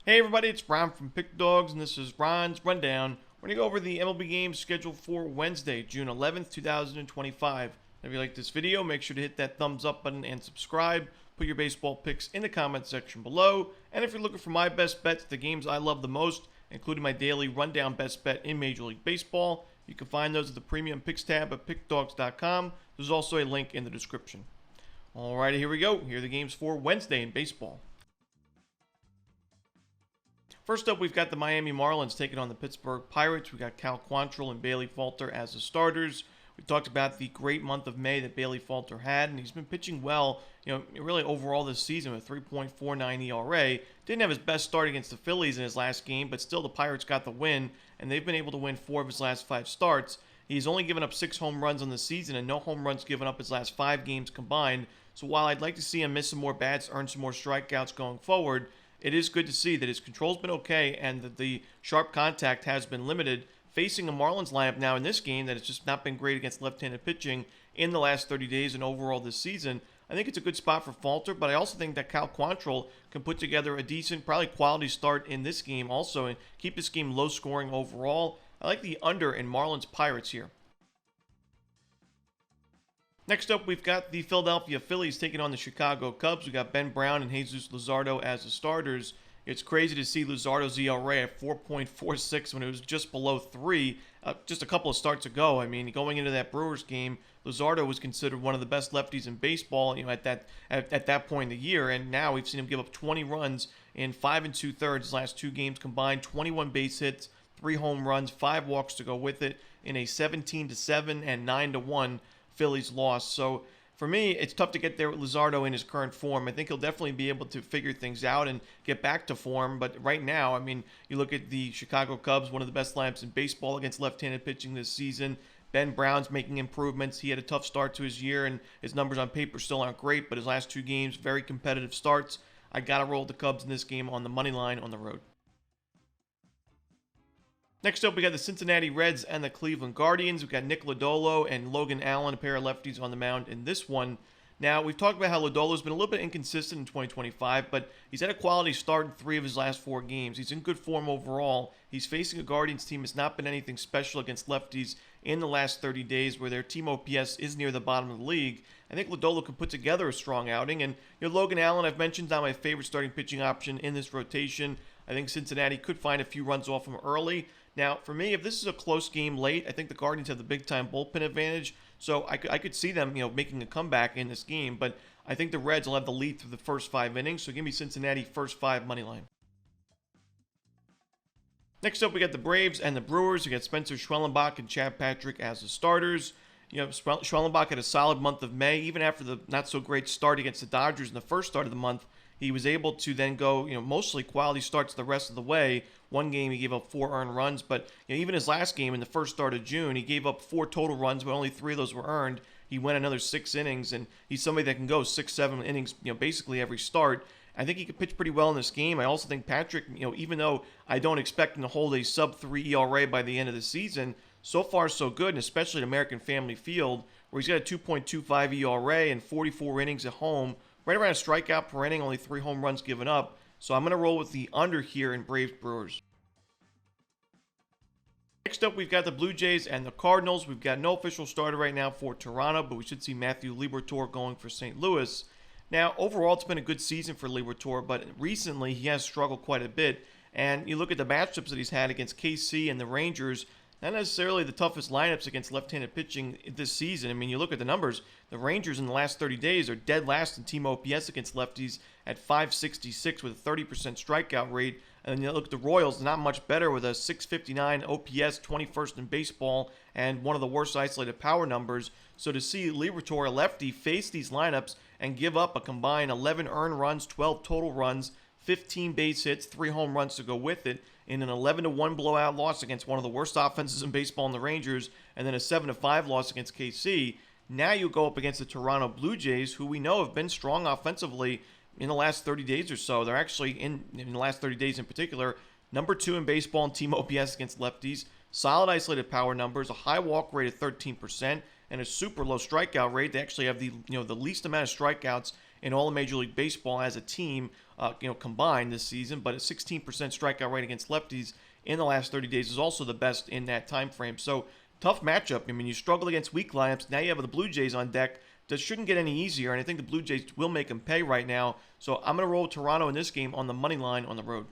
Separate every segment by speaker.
Speaker 1: Hey everybody, it's Ron from Pick Dawgz, and this is Ron's Rundown. We're going to go over the MLB games scheduled for Wednesday, June 11th, 2025. If you like this video, make sure to hit that thumbs up button and subscribe. Put your baseball picks in the comment section below. And if you're looking for my best bets, the games I love the most, including my daily rundown best bet in Major League Baseball, you can find those at the Premium Picks tab at pickdawgz.com. There's also a link in the description. Alrighty, here we go. Here are the games for Wednesday in baseball. First up, we've got the Miami Marlins taking on the Pittsburgh Pirates. We got Cal Quantrill and Bailey Falter as the starters. We talked about the great month of May that Bailey Falter had, and he's been pitching well, really overall this season with 3.49 ERA. Didn't have his best start against the Phillies in his last game, but still the Pirates got the win, and they've been able to win 4 of his last 5 starts. He's only given up 6 home runs on the season and no home runs given up his last 5 games combined. So while I'd like to see him miss some more bats, earn some more strikeouts going forward, it is good to see that his control's been okay and that the sharp contact has been limited. Facing a Marlins lineup now in this game that has just not been great against left-handed pitching in the last 30 days and overall this season, I think it's a good spot for Falter, but I also think that Cal Quantrill can put together a decent, probably quality start in this game also and keep this game low-scoring overall. I like the under in Marlins Pirates here. Next up, we've got the Philadelphia Phillies taking on the Chicago Cubs. We got Ben Brown and Jesus Luzardo as the starters. It's crazy to see Luzardo's ERA at 4.46 when it was just below 3 just a couple of starts ago. I mean, going into that Brewers game, Luzardo was considered one of the best lefties in baseball, at that point in the year, and now we've seen him give up 20 runs in 5 2/3 his last 2 games combined, 21 base hits, 3 home runs, 5 walks to go with it in a 17-7 and 9-1 Phillies loss. So for me, it's tough to get there with Luzardo in his current form. I think he'll definitely be able to figure things out and get back to form. But right now, I mean, you look at the Chicago Cubs, one of the best lineups in baseball against left-handed pitching this season. Ben Brown's making improvements. He had a tough start to his year, and his numbers on paper still aren't great, but his last 2 games, very competitive starts. I got to roll the Cubs in this game on the money line on the road. Next up, we got the Cincinnati Reds and the Cleveland Guardians. We've got Nick Lodolo and Logan Allen, a pair of lefties on the mound in this one. Now, we've talked about how Lodolo's been a little bit inconsistent in 2025, but he's had a quality start in 3 of his last 4 games. He's in good form overall. He's facing a Guardians team that's not been anything special against lefties in the last 30 days, where their team OPS is near the bottom of the league. I think Lodolo can put together a strong outing. And Logan Allen, I've mentioned, is not my favorite starting pitching option in this rotation. I think Cincinnati could find a few runs off him early. Now, for me, if this is a close game late, I think the Guardians have the big-time bullpen advantage, so I could see them, making a comeback in this game, but I think the Reds will have the lead through the first 5 innings, so give me Cincinnati first 5 money line. Next up, we got the Braves and the Brewers. We got Spencer Schwellenbach and Chad Patrick as the starters. Schwellenbach had a solid month of May, even after the not-so-great start against the Dodgers in the first start of the month. He was able to then go, mostly quality starts the rest of the way. One game he gave up 4 earned runs, but even his last game in the first start of June, he gave up 4 total runs, but only 3 of those were earned. He went another 6 innings, and he's somebody that can go 6-7 innings, basically every start. I think he could pitch pretty well in this game. I also think Patrick, even though I don't expect him to hold a sub-3 ERA by the end of the season, so far so good, and especially at American Family Field, where he's got a 2.25 ERA and 44 innings at home. Right around a strikeout per inning, only 3 home runs given up. So I'm going to roll with the under here in Braves Brewers. Next up, we've got the Blue Jays and the Cardinals. We've got no official starter right now for Toronto, but we should see Matthew Liberatore going for St. Louis. Now, overall, it's been a good season for Liberatore, but recently he has struggled quite a bit. And you look at the matchups that he's had against KC and the Rangers, not necessarily the toughest lineups against left-handed pitching this season. I mean, you look at the numbers, the Rangers in the last 30 days are dead last in team OPS against lefties at 566 with a 30% strikeout rate. And then you look at the Royals, not much better with a 659 OPS, 21st in baseball, and one of the worst isolated power numbers. So to see Liberatore, a lefty, face these lineups and give up a combined 11 earned runs, 12 total runs, 15 base hits, 3 home runs to go with it, in an 11-1 blowout loss against one of the worst offenses in baseball in the Rangers, and then a 7-5 loss against KC. Now you go up against the Toronto Blue Jays, who we know have been strong offensively in the last 30 days or so. They're actually, in the last 30 days in particular, number 2 in baseball in team OPS against lefties, solid isolated power numbers, a high walk rate of 13%, and a super low strikeout rate. They actually have the least amount of strikeouts in all of Major League Baseball as a team combined this season, but a 16% strikeout rate against lefties in the last 30 days is also the best in that time frame. So tough matchup. I mean, you struggle against weak lineups. Now you have the Blue Jays on deck. That shouldn't get any easier, and I think the Blue Jays will make them pay right now. So I'm going to roll Toronto in this game on the money line on the road.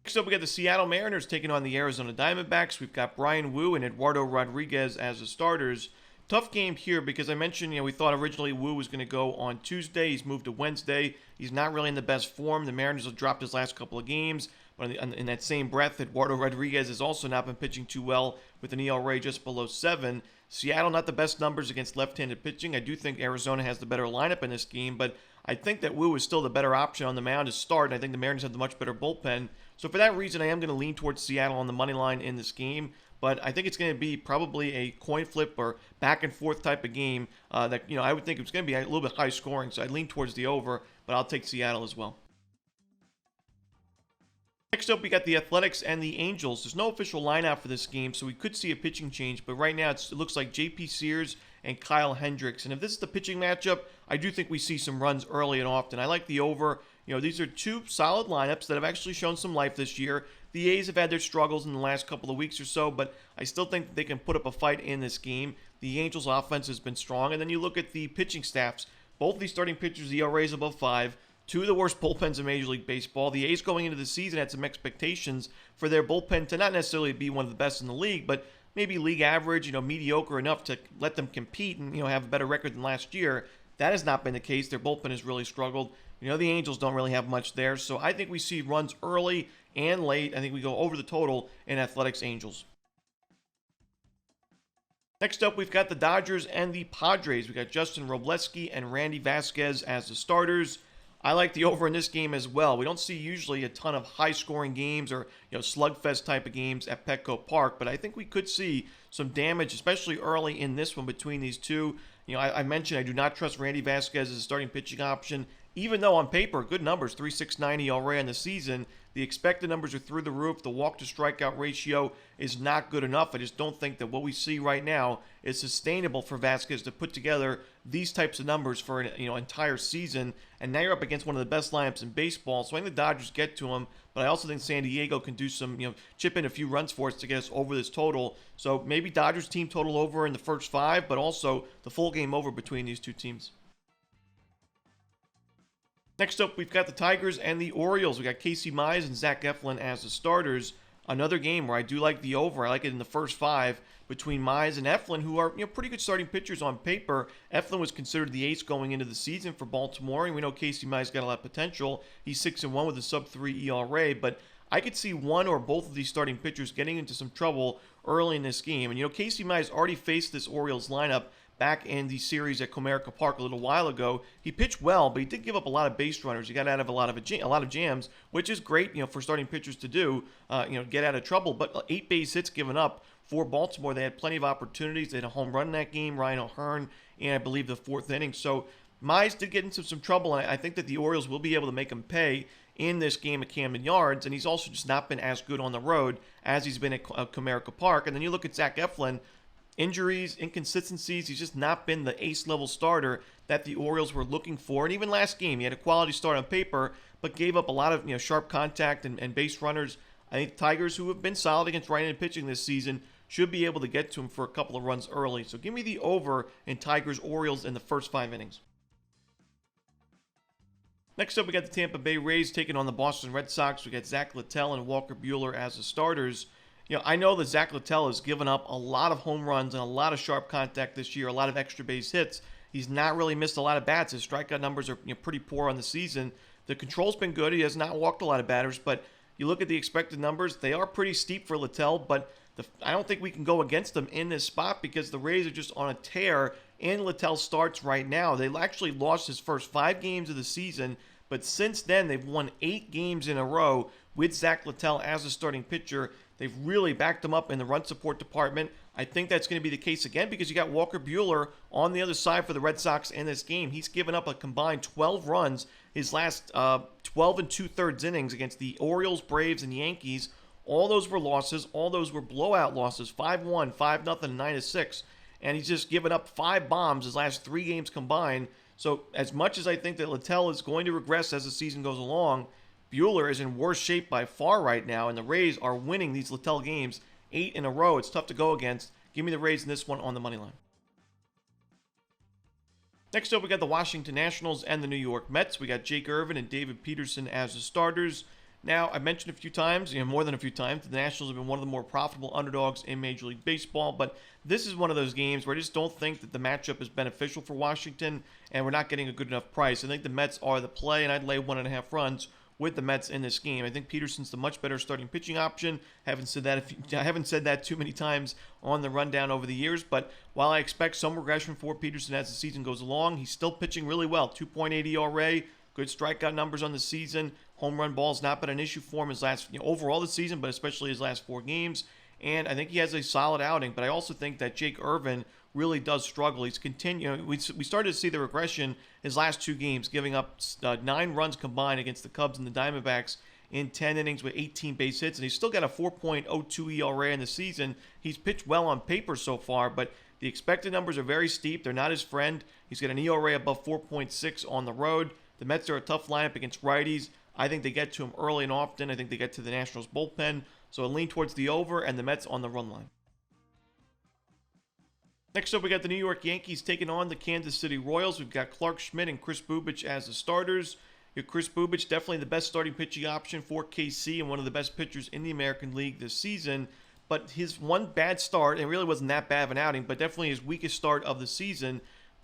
Speaker 1: Next up, we got the Seattle Mariners taking on the Arizona Diamondbacks. We've got Brian Wu and Eduardo Rodriguez as the starters. Tough game here because I mentioned, we thought originally Wu was going to go on Tuesday. He's moved to Wednesday. He's not really in the best form. The Mariners have dropped his last couple of games. But in that same breath, Eduardo Rodriguez has also not been pitching too well with an ERA just below 7. Seattle, not the best numbers against left-handed pitching. I do think Arizona has the better lineup in this game, but I think that Wu is still the better option on the mound to start, and I think the Mariners have the much better bullpen. So for that reason, I am going to lean towards Seattle on the money line in this game, but I think it's going to be probably a coin flip or back-and-forth type of game that, I would think it's going to be a little bit high scoring, so I lean towards the over, but I'll take Seattle as well. Next up, we got the Athletics and the Angels. There's no official lineup for this game, so we could see a pitching change. But right now, it looks like J.P. Sears and Kyle Hendricks. And if this is the pitching matchup, I do think we see some runs early and often. I like the over. These are two solid lineups that have actually shown some life this year. The A's have had their struggles in the last couple of weeks or so, but I still think that they can put up a fight in this game. The Angels' offense has been strong. And then you look at the pitching staffs. Both of these starting pitchers, ERAs above 5. Two of the worst bullpens in Major League Baseball. The A's going into the season had some expectations for their bullpen to not necessarily be one of the best in the league, but maybe league average, mediocre enough to let them compete and, have a better record than last year. That has not been the case. Their bullpen has really struggled. The Angels don't really have much there, so I think we see runs early and late. I think we go over the total in Athletics Angels. Next up, we've got the Dodgers and the Padres. We've got Justin Robleski and Randy Vasquez as the starters. I like the over in this game as well. We don't see usually a ton of high-scoring games or slugfest type of games at Petco Park, but I think we could see some damage, especially early in this one between these two. I mentioned I do not trust Randy Vasquez as a starting pitching option, even though on paper, good numbers, 3.690 ERA in the season. The expected numbers are through the roof. The walk-to-strikeout ratio is not good enough. I just don't think that what we see right now is sustainable for Vasquez to put together these types of numbers for an entire season. And now you're up against one of the best lineups in baseball. So I think the Dodgers get to him, but I also think San Diego can do some, chip in a few runs for us to get us over this total. So maybe Dodgers team total over in the first 5, but also the full game over between these two teams. Next up, we've got the Tigers and the Orioles. We got Casey Mize and Zach Eflin as the starters. Another game where I do like the over. I like it in the first 5 between Mize and Eflin, who are pretty good starting pitchers on paper. Eflin was considered the ace going into the season for Baltimore, and we know Casey Mize got a lot of potential. He's 6-1 with a sub-3 ERA, but I could see one or both of these starting pitchers getting into some trouble early in this game. And Casey Mize already faced this Orioles lineup back in the series at Comerica Park a little while ago. He pitched well, but he did give up a lot of base runners. He got out of a lot of jams, which is great, for starting pitchers to do, get out of trouble. But 8 base hits given up for Baltimore. They had plenty of opportunities. They had a home run in that game, Ryan O'Hearn, and I believe the 4th inning. So Mize did get into some trouble, and I think that the Orioles will be able to make him pay in this game at Camden Yards, and he's also just not been as good on the road as he's been at Comerica Park. And then you look at Zach Eflin. Injuries, inconsistencies, he's just not been the ace-level starter that the Orioles were looking for. And even last game, he had a quality start on paper, but gave up a lot of sharp contact and base runners. I think Tigers, who have been solid against right-handed pitching this season, should be able to get to him for a couple of runs early. So give me the over in Tigers-Orioles in the first 5 innings. Next up, we got the Tampa Bay Rays taking on the Boston Red Sox. We got Zach Littell and Walker Buehler as the starters. I know that Zach Littell has given up a lot of home runs and a lot of sharp contact this year, a lot of extra base hits. He's not really missed a lot of bats. His strikeout numbers are pretty poor on the season. The control's been good. He has not walked a lot of batters, but you look at the expected numbers, they are pretty steep for Littell, but I don't think we can go against them in this spot because the Rays are just on a tear in Littell's starts right now. They actually lost his first 5 games of the season, but since then they've won 8 games in a row with Zach Littell as a starting pitcher. They've really backed him up in the run support department. I think that's going to be the case again because you got Walker Buehler on the other side for the Red Sox in this game. He's given up a combined 12 runs his last 12 and 2/3 innings against the Orioles, Braves, and Yankees. All those were losses. All those were blowout losses, 5-1, 5-0, 9-6. And he's just given up 5 bombs his last 3 games combined. So as much as I think that Littell is going to regress as the season goes along, Buehler is in worse shape by far right now, and the Rays are winning these Littell games 8 in a row. It's tough to go against. Give me the Rays in this one on the money line. Next up, we got the Washington Nationals and the New York Mets. We got Jake Irvin and David Peterson as the starters. Now, I mentioned a few times, more than a few times, the Nationals have been one of the more profitable underdogs in Major League Baseball, but this is one of those games where I just don't think that the matchup is beneficial for Washington, and we're not getting a good enough price. I think the Mets are the play, and I'd lay 1.5 runs with the Mets in this game. I think Peterson's the much better starting pitching option. I haven't said that too many times on the rundown over the years, but while I expect some regression for Peterson as the season goes along, he's still pitching really well. 2.8 ERA, good strikeout numbers on the season. Home run ball's not been an issue for him his last, overall this season, but especially his last 4 games. And I think he has a solid outing, but I also think that Jake Irvin really does struggle. He's continuing. We started to see the regression his last 2 games, giving up 9 runs combined against the Cubs and the Diamondbacks in 10 innings with 18 base hits, and he's still got a 4.02 ERA in the season. He's pitched well on paper so far, but the expected numbers are very steep. They're not his friend. He's got an ERA above 4.6 on the road. The Mets are a tough lineup against righties. I think they get to him early and often. I think they get to the Nationals bullpen. So I lean towards the over and the Mets on the run line. Next up, we got the New York Yankees taking on the Kansas City Royals. We've got Clark Schmidt and Chris Bubic as the starters. Chris Bubic, definitely the best starting pitching option for KC and one of the best pitchers in the American League this season. But his one bad start, and it really wasn't that bad of an outing, but definitely his weakest start of the season,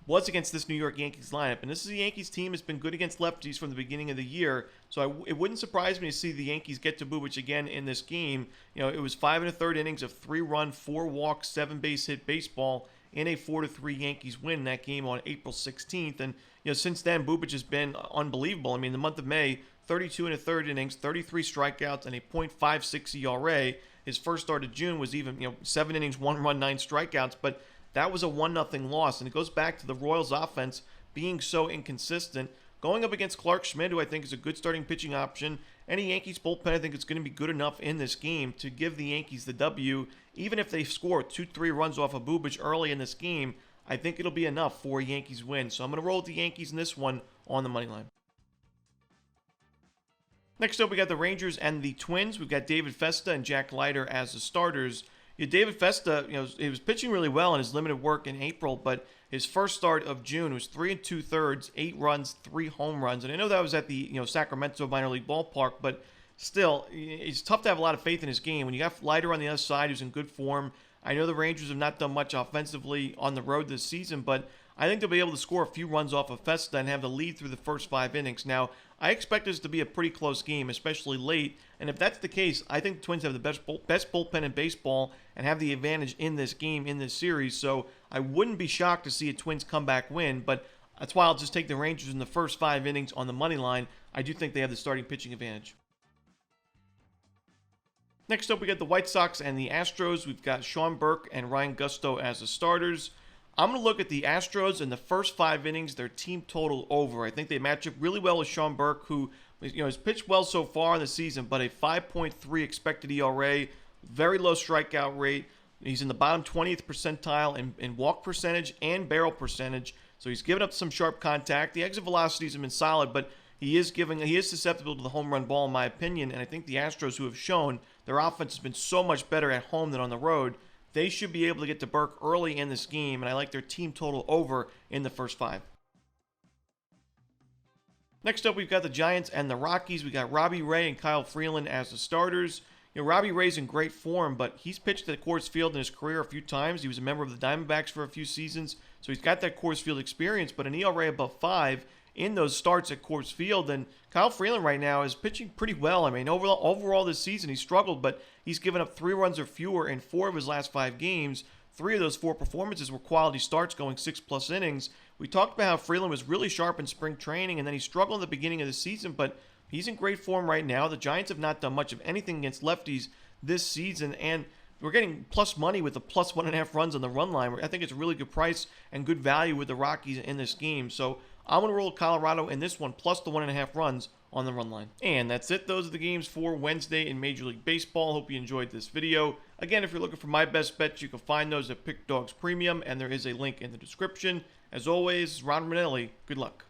Speaker 1: was against this New York Yankees lineup. And this is a Yankees team that's been good against lefties from the beginning of the year. So it wouldn't surprise me to see the Yankees get to Bubic again in this game. It was 5 1/3 innings of 3-run, 4-walk, 7-base hit baseball in a 4-3 Yankees win in that game on April 16th. And since then, Bubic has been unbelievable. I mean, the month of May, 32 1/3 innings, 33 strikeouts, and a .56 ERA. His first start of June was even 7 innings, 1 run, 9 strikeouts, but that was a 1-0 loss, and it goes back to the Royals' offense being so inconsistent. Going up against Clark Schmidt, who I think is a good starting pitching option, any Yankees bullpen I think is going to be good enough in this game to give the Yankees the W. Even if they score 2-3 runs off of Bubic early in this game, I think it'll be enough for a Yankees win. So I'm going to roll with the Yankees in this one on the money line. Next up, we got the Rangers and the Twins. We've got David Festa and Jack Leiter as the starters. David Festa, he was pitching really well in his limited work in April, but his first start of June was 3 2/3, 8 runs, 3 home runs. And I know that was at the Sacramento minor league ballpark, but still, it's tough to have a lot of faith in his game. When you got Leiter on the other side who's in good form, I know the Rangers have not done much offensively on the road this season, but I think they'll be able to score a few runs off of Festa and have the lead through the first 5 innings. Now, I expect this to be a pretty close game, especially late. And if that's the case, I think the Twins have the best bullpen in baseball and have the advantage in this game, in this series. So I wouldn't be shocked to see a Twins comeback win, but that's why I'll just take the Rangers in the first 5 innings on the money line. I do think they have the starting pitching advantage. Next up, we got the White Sox and the Astros. We've got Sean Burke and Ryan Gusto as the starters. I'm going to look at the Astros in the first 5 innings, their team total over. I think they match up really well with Sean Burke, who has pitched well so far in the season, but a 5.3 expected ERA, very low strikeout rate. He's in the bottom 20th percentile in walk percentage and barrel percentage, so he's given up some sharp contact. The exit velocities have been solid, but he is susceptible to the home run ball, in my opinion, and I think the Astros, who have shown their offense has been so much better at home than on the road, they should be able to get to Burke early in this game, and I like their team total over in the first 5. Next up, we've got the Giants and the Rockies. We got Robbie Ray and Kyle Freeland as the starters. Robbie Ray's in great form, but he's pitched at Coors Field in his career a few times. He was a member of the Diamondbacks for a few seasons, so he's got that Coors Field experience, but an ERA above 5 in those starts at Coors Field. And Kyle Freeland right now is pitching pretty well. I mean, overall this season he struggled, but he's given up 3 runs or fewer in 4 of his last 5 games. 3 of those 4 performances were quality starts going 6+ innings. We talked about how Freeland was really sharp in spring training, and then he struggled in the beginning of the season, but he's in great form right now. The Giants have not done much of anything against lefties this season, and we're getting plus money with the plus 1.5 runs on the run line. I think it's a really good price and good value with the Rockies in this game. So I'm going to roll Colorado in this one, plus the 1.5 runs on the run line. And that's it. Those are the games for Wednesday in Major League Baseball. Hope you enjoyed this video. Again, if you're looking for my best bets, you can find those at Pick Dawgz Premium, and there is a link in the description. As always, Ron Romanelli, good luck.